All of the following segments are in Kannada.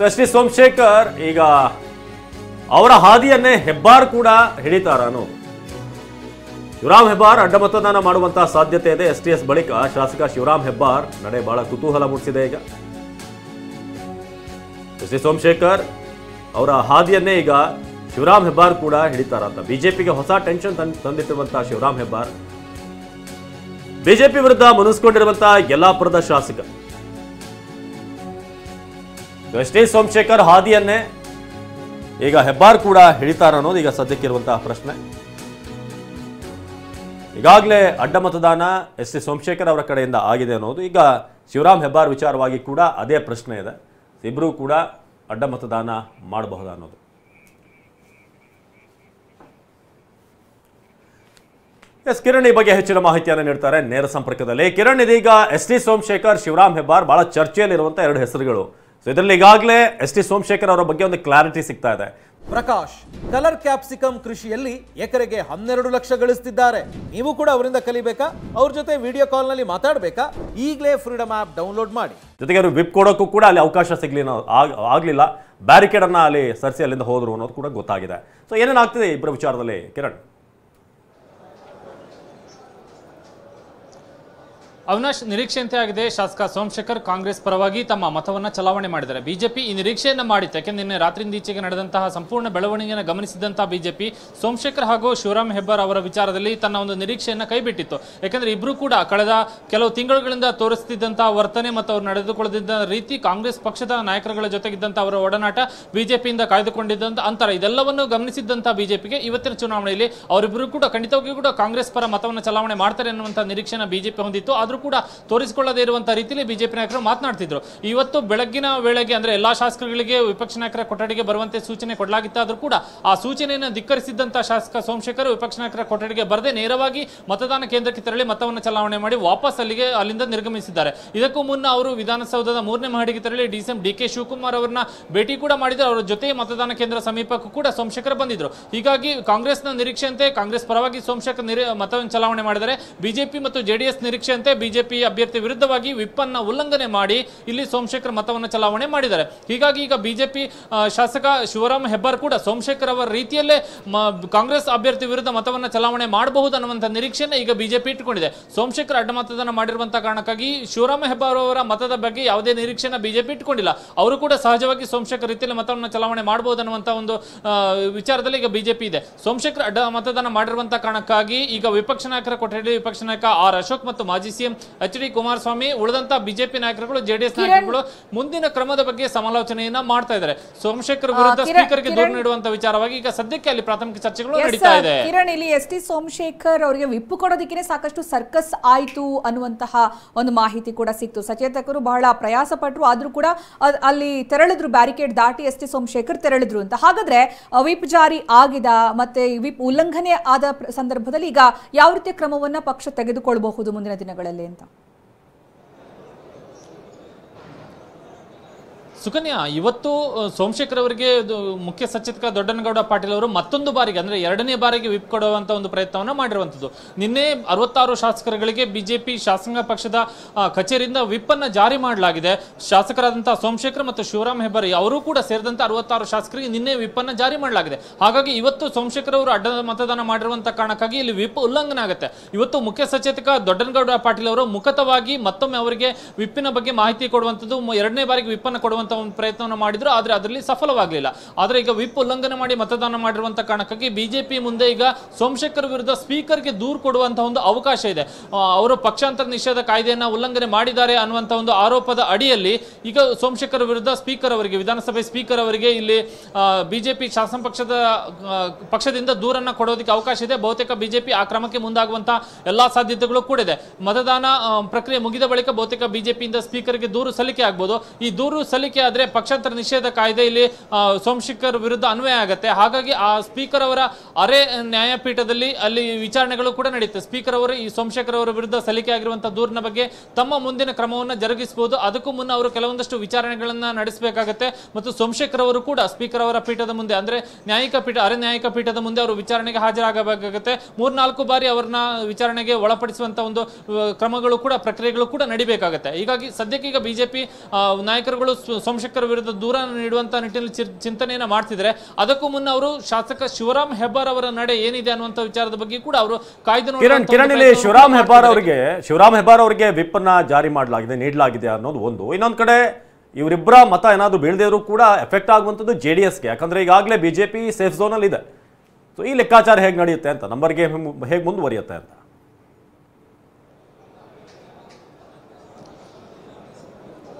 ಎಸ್ ಟಿ ಸೋಮಶೇಖರ್ ಈಗ ಅವರ ಹಾದಿಯನ್ನೇ ಹೆಬ್ಬಾರ್ ಕೂಡ ಹಿಡಿತಾರನು. ಶಿವರಾಮ್ ಹೆಬ್ಬಾರ್ ಅಡ್ಡ ಮತದಾನ ಮಾಡುವಂತಹ ಸಾಧ್ಯತೆ ಇದೆ. STS ಬಳಿಕ ಶಾಸಕ ಶಿವರಾಮ್ ಹೆಬ್ಬಾರ್ ನಡೆ ಬಹಳ ಕುತೂಹಲ ಮೂಡಿಸಿದೆ. ಈಗ ಎಸ್ ಟಿ ಸೋಮಶೇಖರ್ ಅವರ ಹಾದಿಯನ್ನೇ ಈಗ ಶಿವರಾಮ್ ಹೆಬ್ಬಾರ್ ಕೂಡ ಹಿಡಿತಾರಂತ. ಬಿಜೆಪಿಗೆ ಹೊಸ ಟೆನ್ಷನ್ ತಂದಿಟ್ಟಿರುವಂತಹ ಶಿವರಾಮ್ ಹೆಬ್ಬಾರ್ ಬಿಜೆಪಿ ವಿರುದ್ಧ ಮುನಿಸ್ಕೊಂಡಿರುವಂತಹ ಯಲ್ಲಾಪುರದ ಶಾಸಕ ಎಸ್ ಟಿ ಸೋಮಶೇಖರ್ ಹಾದಿಯನ್ನೇ ಈಗ ಹೆಬ್ಬಾರ್ ಕೂಡ ಹಿಡಿತಾರ ಅನ್ನೋದು ಈಗ ಸದ್ಯಕ್ಕಿರುವಂತಹ ಪ್ರಶ್ನೆ. ಈಗಾಗಲೇ ಅಡ್ಡ ಮತದಾನ ಎಸ್ ಟಿ ಸೋಮಶೇಖರ್ ಅವರ ಕಡೆಯಿಂದ ಆಗಿದೆ ಅನ್ನೋದು. ಈಗ ಶಿವರಾಮ್ ಹೆಬ್ಬಾರ್ ವಿಚಾರವಾಗಿ ಕೂಡ ಅದೇ ಪ್ರಶ್ನೆ ಇದೆ. ಇಬ್ಬರೂ ಕೂಡ ಅಡ್ಡ ಮತದಾನ ಮಾಡಬಹುದಾ ಅನ್ನೋದು. ಎಸ್ ಕಿರಣ್ ಈ ಬಗ್ಗೆ ಹೆಚ್ಚಿನ ಮಾಹಿತಿಯನ್ನು ನೀಡ್ತಾರೆ ನೇರ ಸಂಪರ್ಕದಲ್ಲಿ. ಕಿರಣ್, ಇದೀಗ ಎಸ್ ಟಿ ಸೋಮಶೇಖರ್ ಶಿವರಾಮ್ ಹೆಬ್ಬಾರ್ ಬಹಳ ಚರ್ಚೆಯಲ್ಲಿರುವಂತಹ ಎರಡು ಹೆಸರುಗಳು. ಇದರಲ್ಲಿ ಈಗಾಗಲೇ ಎಸ್ ಟಿ ಸೋಮಶೇಖರ್ ಅವರ ಬಗ್ಗೆ ಒಂದು ಕ್ಲಾರಿಟಿ ಸಿಗ್ತಾ ಇದೆ. ಪ್ರಕಾಶ್ ಕಲರ್ ಕ್ಯಾಪ್ಸಿಕಮ್ ಕೃಷಿಯಲ್ಲಿ ಎಕರೆಗೆ 12 ಲಕ್ಷ ಗಳಿಸ್ತಿದ್ದಾರೆ. ನೀವು ಕೂಡ ಅವರಿಂದ ಕಲಿಬೇಕಾ? ಅವ್ರ ಜೊತೆ ವಿಡಿಯೋ ಕಾಲ್ ನಲ್ಲಿ ಮಾತಾಡಬೇಕಾ? ಈಗಲೇ ಫ್ರೀಡಮ್ ಆಪ್ ಡೌನ್ಲೋಡ್ ಮಾಡಿ. ಜೊತೆಗೆ ಅವರು ವಿಪ್ ಕೊಡೋಕ್ಕೂ ಕೂಡ ಅಲ್ಲಿ ಅವಕಾಶ ಆಗ್ಲಿಲ್ಲ. ಬ್ಯಾರಿಕೇಡ್ ಅನ್ನ ಅಲ್ಲಿ ಸರಿಸಿ ಅಲ್ಲಿಂದ ಹೋದ್ರು ಅನ್ನೋದು ಕೂಡ ಗೊತ್ತಾಗಿದೆ. ಸೊ ಏನೇನಾಗ್ತಿದೆ ಇಬ್ಬರ ವಿಚಾರದಲ್ಲಿ ಕಿರಣ್? ಅವಿನಾಶ್, ನಿರೀಕ್ಷೆಯಂತೆ ಆಗಿದೆ. ಶಾಸಕ ಸೋಮಶೇಖರ್ ಕಾಂಗ್ರೆಸ್ ಪರವಾಗಿ ತಮ್ಮ ಮತವನ್ನು ಚಲಾವಣೆ ಮಾಡಿದ್ದಾರೆ. ಬಿಜೆಪಿ ಈ ನಿರೀಕ್ಷೆಯನ್ನು ಮಾಡಿತ್ತು. ಯಾಕೆಂದ್ರೆ ನಿನ್ನೆ ರಾತ್ರಿಯಿಂದ ಈಚೆಗೆ ನಡೆದಂತಹ ಸಂಪೂರ್ಣ ಬೆಳವಣಿಗೆಯನ್ನು ಗಮನಿಸಿದಂತಹ ಬಿಜೆಪಿ ಸೋಮಶೇಖರ್ ಹಾಗೂ ಶಿವರಾಮ್ ಹೆಬ್ಬಾರ್ ಅವರ ವಿಚಾರದಲ್ಲಿ ತನ್ನ ಒಂದು ನಿರೀಕ್ಷೆಯನ್ನು ಕೈಬಿಟ್ಟಿತ್ತು. ಯಾಕೆಂದ್ರೆ ಇಬ್ಬರು ಕೂಡ ಕಳೆದ ಕೆಲವು ತಿಂಗಳುಗಳಿಂದ ತೋರಿಸುತ್ತಿದ್ದಂತಹ ವರ್ತನೆ ಮತ್ತು ಅವರು ನಡೆದುಕೊಳ್ಳದಿದ್ದ ರೀತಿ, ಕಾಂಗ್ರೆಸ್ ಪಕ್ಷದ ನಾಯಕರುಗಳ ಜೊತೆಗಿದ್ದಂತಹ ಅವರ ಒಡನಾಟ, ಬಿಜೆಪಿಯಿಂದ ಕಾಯ್ದುಕೊಂಡಿದ್ದಂಥ ಅಂತರ, ಇದೆಲ್ಲವನ್ನು ಗಮನಿಸಿದ್ದಂತಹ ಬಿಜೆಪಿಗೆ ಇವತ್ತಿನ ಚುನಾವಣೆಯಲ್ಲಿ ಅವರಿಬ್ಬರು ಕೂಡ ಖಂಡಿತವಾಗಿಯೂ ಕೂಡ ಕಾಂಗ್ರೆಸ್ ಪರ ಮತವನ್ನು ಚಲಾವಣೆ ಮಾಡ್ತಾರೆ ಎನ್ನುವಂತಹ ನಿರೀಕ್ಷೆಯನ್ನು ಬಿಜೆಪಿ ಹೊಂದಿತ್ತು. ಆದರೂ ಕೂಡ ತೋರಿಸಿಕೊಳ್ಳದೇ ಇರುವಂತಹ ರೀತಿಯಲ್ಲಿ ಬಿಜೆಪಿ ನಾಯಕರು ಮಾತನಾಡ್ತಿದ್ರು. ಇವತ್ತು ಬೆಳಗ್ಗಿನ ವೇಳೆಗೆ ಅಂದ್ರೆ ಎಲ್ಲಾ ಶಾಸಕರುಗಳಿಗೆ ವಿಪಕ್ಷ ನಾಯಕರ ಕೊಠಡಿಗೆ ಬರುವಂತೆ ಸೂಚನೆ ಕೊಡಲಾಗಿತ್ತಾದರೂ ಕೂಡ ಆ ಸೂಚನೆಯನ್ನು ಧಿಕ್ಕರಿಸಿದಂತಹ ಶಾಸಕ ಸೋಮಶೇಖರ್ ವಿಪಕ್ಷ ನಾಯಕರ ಕೊಠಡಿಗೆ ಬರದೆ ನೇರವಾಗಿ ಮತದಾನ ಕೇಂದ್ರಕ್ಕೆ ತೆರಳಿ ಮತವನ್ನು ಚಲಾವಣೆ ಮಾಡಿ ವಾಪಸ್ ಅಲ್ಲಿಂದ ನಿರ್ಗಮಿಸಿದ್ದಾರೆ. ಇದಕ್ಕೂ ಮುನ್ನ ಅವರು ವಿಧಾನಸೌಧದ 3ನೇ ಮಹಡಿಗೆ ತೆರಳಿ DCM DK ಶಿವಕುಮಾರ್ ಅವರನ್ನ ಭೇಟಿ ಕೂಡ ಮಾಡಿದ್ರು. ಅವರ ಜೊತೆ ಮತದಾನ ಕೇಂದ್ರ ಸಮೀಪಕ್ಕೂ ಕೂಡ ಸೋಮಶೇಖರ್ ಬಂದಿದ್ರು. ಹೀಗಾಗಿ ಕಾಂಗ್ರೆಸ್ನ ನಿರೀಕ್ಷೆಯಂತೆ ಕಾಂಗ್ರೆಸ್ ಪರವಾಗಿ ಸೋಮಶೇಖರ್ ಮತವನ್ನು ಚಲಾವಣೆ ಮಾಡಿದರೆ, ಬಿಜೆಪಿ ಮತ್ತು JDS ನಿರೀಕ್ಷೆಯಂತೆ ಬಿಜೆಪಿ ಅಭ್ಯರ್ಥಿ ವಿರುದ್ಧವಾಗಿ ವಿಪ್ ಅನ್ನ ಉಲ್ಲಂಘನೆ ಮಾಡಿ ಇಲ್ಲಿ ಸೋಮಶೇಖರ್ ಮತವನ್ನು ಚಲಾವಣೆ ಮಾಡಿದ್ದಾರೆ. ಹೀಗಾಗಿ ಈಗ ಬಿಜೆಪಿ ಶಾಸಕ ಶಿವರಾಮ್ ಹೆಬ್ಬಾರ್ ಕೂಡ ಸೋಮಶೇಖರ್ ಅವರ ರೀತಿಯಲ್ಲೇ ಕಾಂಗ್ರೆಸ್ ಅಭ್ಯರ್ಥಿ ವಿರುದ್ಧ ಮತವನ್ನು ಚಲಾವಣೆ ಮಾಡಬಹುದು ಅನ್ನುವಂಥ ನಿರೀಕ್ಷೆಯನ್ನು ಈಗ ಬಿಜೆಪಿ ಇಟ್ಟುಕೊಂಡಿದೆ. ಸೋಮಶೇಖರ್ ಅಡ್ಡ ಮತದಾನ ಮಾಡಿರುವಂತಹ ಕಾರಣಕ್ಕಾಗಿ ಶಿವರಾಮ್ ಹೆಬ್ಬಾರ್ ಅವರ ಮತದ ಬಗ್ಗೆ ಯಾವುದೇ ನಿರೀಕ್ಷೆಯನ್ನು ಬಿಜೆಪಿ ಇಟ್ಟುಕೊಂಡಿಲ್ಲ. ಅವರು ಕೂಡ ಸಹಜವಾಗಿ ಸೋಮಶೇಖರ್ ರೀತಿಯಲ್ಲಿ ಮತವನ್ನು ಚಲಾವಣೆ ಮಾಡಬಹುದು ಅನ್ನುವಂಥ ಒಂದು ವಿಚಾರದಲ್ಲಿ ಈಗ ಬಿಜೆಪಿ ಇದೆ. ಸೋಮಶೇಖರ್ ಅಡ್ಡ ಮತದಾನ ಮಾಡಿರುವಂತಹ ಕಾರಣಕ್ಕಾಗಿ ಈಗ ವಿಪಕ್ಷ ನಾಯಕರ ಕೊಠಡಿ ವಿಪಕ್ಷ ನಾಯಕ R ಅಶೋಕ್ ಮತ್ತು ಮಾಜಿ CM HD ಕುಮಾರಸ್ವಾಮಿ, ಉಳಿದಂತ ಬಿಜೆಪಿ ನಾಯಕರುಗಳು JDS ನಾಯಕರುಗಳು ಮುಂದಿನ ಕ್ರಮದ ಬಗ್ಗೆ ಸಮಾಲೋಚನೆಯನ್ನ ಮಾಡ್ತಾ ಇದ್ದಾರೆ. ಸೋಮಶೇಖರ್ ವಿರುದ್ಧ ಸ್ಪೀಕರ್ಗೆ ದೂರು ನೀಡುವಂತ ವಿಚಾರವಾಗಿ ಈಗ ಸದ್ಯಕ್ಕೆ ಅಲ್ಲಿ ಪ್ರಾಥಮಿಕ ಚರ್ಚೆಗಳು ನಡೀತಾ ಇದೆ. ಕಿರಣ್, ಇಲ್ಲಿ ST ಸೋಮಶೇಖರ್ ಅವರಿಗೆ ವಿಪ್ ಕೊಡೋದಕ್ಕೆ ಸಾಕಷ್ಟು ಸರ್ಕಸ್ ಆಯ್ತು ಅನ್ನುವಂತಹ ಒಂದು ಮಾಹಿತಿ ಕೂಡ ಸಿಕ್ತು. ಸಚೇತಕರು ಬಹಳ ಪ್ರಯಾಸ ಪಟ್ಟರು, ಆದ್ರೂ ಕೂಡ ಅಲ್ಲಿ ತೆರಳಿದ್ರು, ಬ್ಯಾರಿಕೇಡ್ ದಾಟಿ ST ಸೋಮಶೇಖರ್ ತೆರಳಿದ್ರು ಅಂತ. ಹಾಗಾದ್ರೆ ವಿಪ್ ಜಾರಿ ಆಗಿದ ಮತ್ತೆ ವಿಪ್ ಉಲ್ಲಂಘನೆ ಆದ ಸಂದರ್ಭದಲ್ಲಿ ಈಗ ಯಾವ ರೀತಿಯ ಕ್ರಮವನ್ನ ಪಕ್ಷ ತೆಗೆದುಕೊಳ್ಳಬಹುದು ಮುಂದಿನ ದಿನಗಳಲ್ಲಿ ಅಂತ? ಸುಕನ್ಯಾ, ಇವತ್ತು ಸೋಮಶೇಖರ್ ಅವರಿಗೆ ಮುಖ್ಯ ಸಚೇತಕ ದೊಡ್ಡನಗೌಡ ಪಾಟೀಲ್ ಅವರು ಮತ್ತೊಂದು ಬಾರಿಗೆ ಅಂದ್ರೆ 2ನೇ ಬಾರಿಗೆ ವಿಪ್ ಕೊಡುವಂತ ಒಂದು ಪ್ರಯತ್ನವನ್ನು ಮಾಡಿರುವಂತದ್ದು. ನಿನ್ನೆ 66 ಶಾಸಕರುಗಳಿಗೆ ಬಿಜೆಪಿ ಶಾಸಕಾಂಗ ಪಕ್ಷದ ಕಚೇರಿಯಿಂದ ವಿಪ್ ಅನ್ನ ಜಾರಿ ಮಾಡಲಾಗಿದೆ. ಶಾಸಕರಾದಂತಹ ಸೋಮಶೇಖರ್ ಮತ್ತು ಶಿವರಾಮ್ ಹೆಬ್ಬಾರ್ ಅವರು ಕೂಡ ಸೇರಿದಂತೆ 66 ಶಾಸಕರಿಗೆ ನಿನ್ನೆ ವಿಪ್ ಅನ್ನ ಜಾರಿ ಮಾಡಲಾಗಿದೆ. ಹಾಗಾಗಿ ಇವತ್ತು ಸೋಮಶೇಖರ್ ಅವರು ಅಡ್ಡ ಮತದಾನ ಮಾಡಿರುವಂತಹ ಕಾರಣಕ್ಕಾಗಿ ಇಲ್ಲಿ ವಿಪ್ ಉಲ್ಲಂಘನೆ ಆಗುತ್ತೆ. ಇವತ್ತು ಮುಖ್ಯ ಸಚೇತಕ ದೊಡ್ಡನಗೌಡ ಪಾಟೀಲ್ ಅವರು ಮುಖತವಾಗಿ ಮತ್ತೊಮ್ಮೆ ಅವರಿಗೆ ವಿಪ್ಪಿನ ಬಗ್ಗೆ ಮಾಹಿತಿ ಕೊಡುವಂತದ್ದು, 2ನೇ ಬಾರಿಗೆ ವಿಪ್ ಅನ್ನು ಕೊಡುವಂತ ಒಂದು ಪ್ರಯತ್ನವನ್ನು ಮಾಡಿದ್ರು. ಆದ್ರೆ ಅದರಲ್ಲಿ ಸಫಲವಾಗಲಿಲ್ಲ. ಆದ್ರೆ ಈಗ ವಿಪ್ ಉಲ್ಲಂಘನೆ ಮಾಡಿ ಮತದಾನ ಮಾಡಿರುವಂತಹ ಕಾರಣಕ್ಕಾಗಿ ಬಿಜೆಪಿ ಮುಂದೆ ಈಗ ಸೋಮಶೇಖರ್ ವಿರುದ್ಧ ಸ್ಪೀಕರ್ಗೆ ದೂರು ಕೊಡುವಂತಹ ಒಂದು ಅವಕಾಶ ಇದೆ. ಅವರು ಪಕ್ಷಾಂತರ ನಿಷೇಧ ಕಾಯ್ದೆಯನ್ನ ಉಲ್ಲಂಘನೆ ಮಾಡಿದ್ದಾರೆ ಅನ್ನುವಂತ ಒಂದು ಆರೋಪದ ಅಡಿಯಲ್ಲಿ ಈಗ ಸೋಮಶೇಖರ್ ವಿರುದ್ಧ ಸ್ಪೀಕರ್ ಅವರಿಗೆ, ವಿಧಾನಸಭೆ ಸ್ಪೀಕರ್ ಅವರಿಗೆ ಇಲ್ಲಿ ಬಿಜೆಪಿ ಶಾಸನ ಪಕ್ಷದಿಂದ ದೂರನ್ನ ಕೊಡೋದಕ್ಕೆ ಅವಕಾಶ ಇದೆ. ಬಹುತೇಕ ಬಿಜೆಪಿ ಆ ಕ್ರಮಕ್ಕೆ ಮುಂದಾಗುವಂತಹ ಎಲ್ಲಾ ಸಾಧ್ಯತೆಗಳು ಕೂಡ ಇದೆ. ಮತದಾನ ಪ್ರಕ್ರಿಯೆ ಮುಗಿದ ಬಳಿಕ ಬಹುತೇಕ ಬಿಜೆಪಿಯಿಂದ ಸ್ಪೀಕರ್ಗೆ ದೂರು ಸಲ್ಲಿಕೆ ಆಗಬಹುದು. ಈ ದೂರು ಸಲ್ಲಿಕೆ ಆದ್ರೆ ಪಕ್ಷಾಂತರ ನಿಷೇಧ ಕಾಯ್ದೆ ಇಲ್ಲಿ ಸೋಮಶೇಖರ್ ವಿರುದ್ಧ ಅನ್ವಯ ಆಗುತ್ತೆ. ಹಾಗಾಗಿ ಆ ಸ್ಪೀಕರ್ ಅವರ ಅರೆ ನ್ಯಾಯಪೀಠದಲ್ಲಿ ಅಲ್ಲಿ ವಿಚಾರಣೆಗಳು ಕೂಡ ನಡೆಯುತ್ತೆ. ಸ್ಪೀಕರ್ ಅವರು ಈ ಸೋಮಶೇಖರ್ ಅವರ ವಿರುದ್ಧ ಸಲ್ಲಿಕೆ ಆಗಿರುವಂತಹ ದೂರಿನ ಬಗ್ಗೆ ತಮ್ಮ ಮುಂದಿನ ಕ್ರಮವನ್ನು ಜರುಗಿಸಬಹುದು. ಅದಕ್ಕೂ ಮುನ್ನ ಅವರು ಕೆಲವೊಂದಷ್ಟು ವಿಚಾರಣೆಗಳನ್ನ ನಡೆಸಬೇಕಾಗುತ್ತೆ ಮತ್ತು ಸೋಮಶೇಖರ್ ಅವರು ಕೂಡ ಸ್ಪೀಕರ್ ಅವರ ಪೀಠದ ಮುಂದೆ ಅಂದ್ರೆ ನ್ಯಾಯಿಕ ಪೀಠ, ಅರೆ ನ್ಯಾಯಿಕ ಪೀಠದ ಮುಂದೆ ಅವರು ವಿಚಾರಣೆಗೆ ಹಾಜರಾಗಬೇಕಾಗುತ್ತೆ. 3-4 ಬಾರಿ ಅವರನ್ನ ವಿಚಾರಣೆಗೆ ಒಳಪಡಿಸುವಂತ ಒಂದು ಕ್ರಮಗಳು ಕೂಡ, ಪ್ರಕ್ರಿಯೆಗಳು ಕೂಡ ನಡಿಬೇಕಾಗುತ್ತೆ. ಹೀಗಾಗಿ ಸದ್ಯಕ್ಕೆ ಈಗ ಬಿಜೆಪಿ ನಾಯಕರುಗಳು ಸೋಮಶೇಖರ್ ವಿರುದ್ಧ ದೂರ ನೀಡುವಂತ ನಿಟ್ಟಿನಲ್ಲಿ ಚಿಂತನೆಯನ್ನ ಮಾಡ್ತಿದ್ರೆ, ಅದಕ್ಕೂ ಮುನ್ನ ಅವರು ಶಾಸಕ ಶಿವರಾಮ್ ಹೆಬ್ಬಾರ್ ಅವರ ನಡೆ ಏನಿದೆ ಅನ್ನುವಂತ ವಿಚಾರದ ಬಗ್ಗೆ ಕೂಡ ಅವರು ಕಾಯ್ದು ಕಿರಣ್ ಇಲ್ಲಿ ಶಿವರಾಮ್ ಹೆಬ್ಬಾರ್ ಅವರಿಗೆ ವಿಪ್ ಅನ್ನ ಜಾರಿ ನೀಡಲಾಗಿದೆ ಅನ್ನೋದು ಒಂದು. ಇನ್ನೊಂದ್ ಕಡೆ ಇವರಿಬ್ಬರ ಮತ ಏನಾದ್ರು ಬೀಳದಿದ್ರು ಕೂಡ ಎಫೆಕ್ಟ್ ಆಗುವಂಥದ್ದು JDSಗೆ, ಯಾಕಂದ್ರೆ ಈಗಾಗಲೇ ಬಿಜೆಪಿ ಸೇಫ್ ಝೋನ್ ಅಲ್ಲಿ ಇದೆ. ಸೊ ಈ ಲೆಕ್ಕಾಚಾರ ಹೇಗೆ ನಡೆಯುತ್ತೆ ಅಂತ, ನಂಬರ್ ಗೇಮ್ ಹೇಗೆ ಮುಂದುವರಿಯುತ್ತೆ ಅಂತ.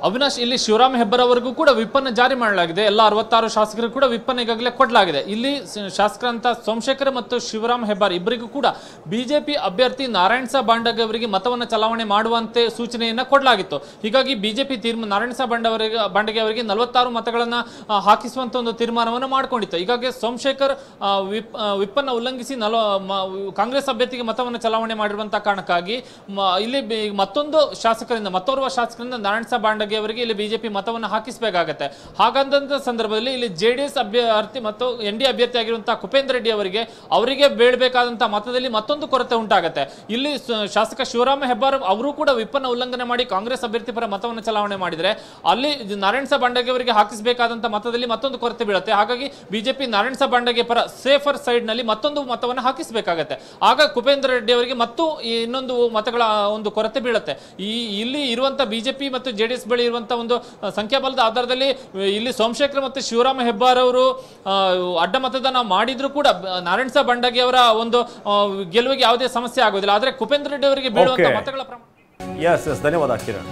ಅವಿನಾಶ್, ಇಲ್ಲಿ ಶಿವರಾಮ್ ಹೆಬ್ಬಾರ್ ಅವರಿಗೂ ಕೂಡ ವಿಪ್ಪನ್ನು ಜಾರಿ ಮಾಡಲಾಗಿದೆ. ಎಲ್ಲ 66 ಶಾಸಕರು ಕೂಡ ವಿಪ್ಪನ್ನು ಈಗಾಗಲೇ ಕೊಡಲಾಗಿದೆ. ಇಲ್ಲಿ ಶಾಸಕರಂತ ಸೋಮಶೇಖರ್ ಮತ್ತು ಶಿವರಾಮ್ ಹೆಬ್ಬಾರ್ ಇಬ್ಬರಿಗೂ ಕೂಡ ಬಿಜೆಪಿ ಅಭ್ಯರ್ಥಿ ನಾರಾಯಣ್ ಸಾಬ್ ಬಾಂಡಗೆ ಅವರಿಗೆ ಮತವನ್ನು ಚಲಾವಣೆ ಮಾಡುವಂತೆ ಸೂಚನೆಯನ್ನ ಕೊಡಲಾಗಿತ್ತು. ಹೀಗಾಗಿ ಬಿಜೆಪಿ ನಾರಾಯಣ್ ಸಾಬ್ ಬಾಂಡಗೆ ಅವರಿಗೆ 46 ಮತಗಳನ್ನ ಹಾಕಿಸುವಂತ ಒಂದು ತೀರ್ಮಾನವನ್ನು ಮಾಡಿಕೊಂಡಿತ್ತು. ಹೀಗಾಗಿ ಸೋಮಶೇಖರ್ ವಿಪ್ಪನ್ನು ಉಲ್ಲಂಘಿಸಿ ಕಾಂಗ್ರೆಸ್ ಅಭ್ಯರ್ಥಿಗೆ ಮತವನ್ನು ಚಲಾವಣೆ ಮಾಡಿರುವಂತಹ ಕಾರಣಕ್ಕಾಗಿ ಇಲ್ಲಿ ಮತ್ತೋರ್ವ ಶಾಸಕರಿಂದ ನಾರಾಯಣ್ ಸಾಬ್ ಬಾಂಡಗೆ ಅವರಿಗೆ ಇಲ್ಲಿ ಬಿಜೆಪಿ ಮತವನ್ನು ಹಾಕಿಸಬೇಕಾಗತ್ತೆ. ಹಾಗಂತ ಸಂದರ್ಭದಲ್ಲಿ ಇಲ್ಲಿ JDS ಅಭ್ಯರ್ಥಿ ಮತ್ತು ND ಅಭ್ಯರ್ಥಿ ಆಗಿರುವಂತಹ ಕುಪೇಂದ್ರ ರೆಡ್ಡಿ ಅವರಿಗೆ ಬೀಳಬೇಕಾದಂತಹ ಮತದಲ್ಲಿ ಮತ್ತೊಂದು ಕೊರತೆ ಉಂಟಾಗುತ್ತೆ. ಇಲ್ಲಿ ಶಾಸಕ ಶಿವರಾಮ ಹೆಬ್ಬಾರ್ ಅವರು ಕೂಡ ವಿಪ್ಪನ್ನು ಉಲ್ಲಂಘನೆ ಮಾಡಿ ಕಾಂಗ್ರೆಸ್ ಅಭ್ಯರ್ಥಿ ಪರ ಮತವನ್ನು ಚಲಾವಣೆ ಮಾಡಿದರೆ ಅಲ್ಲಿ ನಾರಾಯಣ್ ಸಾಬ್ ಬಾಂಡಗೆ ಅವರಿಗೆ ಹಾಕಿಸಬೇಕಾದಂತಹ ಮತದಲ್ಲಿ ಮತ್ತೊಂದು ಕೊರತೆ ಬೀಳುತ್ತೆ. ಹಾಗಾಗಿ ಬಿಜೆಪಿ ನಾರಾಯಣ್ ಸಾಬ್ ಬಾಂಡಗೆ ಪರ ಸೇಫರ್ ಸೈಡ್ ನಲ್ಲಿ ಮತ್ತೊಂದು ಮತವನ್ನು ಹಾಕಿಸಬೇಕಾಗತ್ತೆ. ಆಗ ಕುಪೇಂದ್ರ ರೆಡ್ಡಿ ಅವರಿಗೆ ಮತ್ತು ಇನ್ನೊಂದು ಮತಗಳ ಒಂದು ಕೊರತೆ ಬೀಳುತ್ತೆ. ಇಲ್ಲಿ ಇರುವಂತಹ ಬಿಜೆಪಿ ಮತ್ತು JDS ಬಳಿ ಇರುವಂತಹ ಒಂದು ಸಂಖ್ಯಾಬಲದ ಆಧಾರದಲ್ಲಿ ಇಲ್ಲಿ ಸೋಮಶೇಖರ್ ಮತ್ತು ಶಿವರಾಮ ಹೆಬ್ಬಾರ್ ಅವರು ಅಡ್ಡ ಮತದಾನ ಮಾಡಿದ್ರು ಕೂಡ ನಾರಾಯಣ್ ಸಾಬ್ ಬಾಂಡಗೆ ಅವರ ಒಂದು ಗೆಲುವಿಗೆ ಯಾವುದೇ ಸಮಸ್ಯೆ ಆಗೋದಿಲ್ಲ. ಆದ್ರೆ ಕುಪೇಂದ್ರ ರೆಡ್ಡಿ ಅವರಿಗೆ ಬೀಳುವಂತಹ ಮತಗಳ ಪ್ರಮಾಣ. ಧನ್ಯವಾದ ಕಿರಣ್.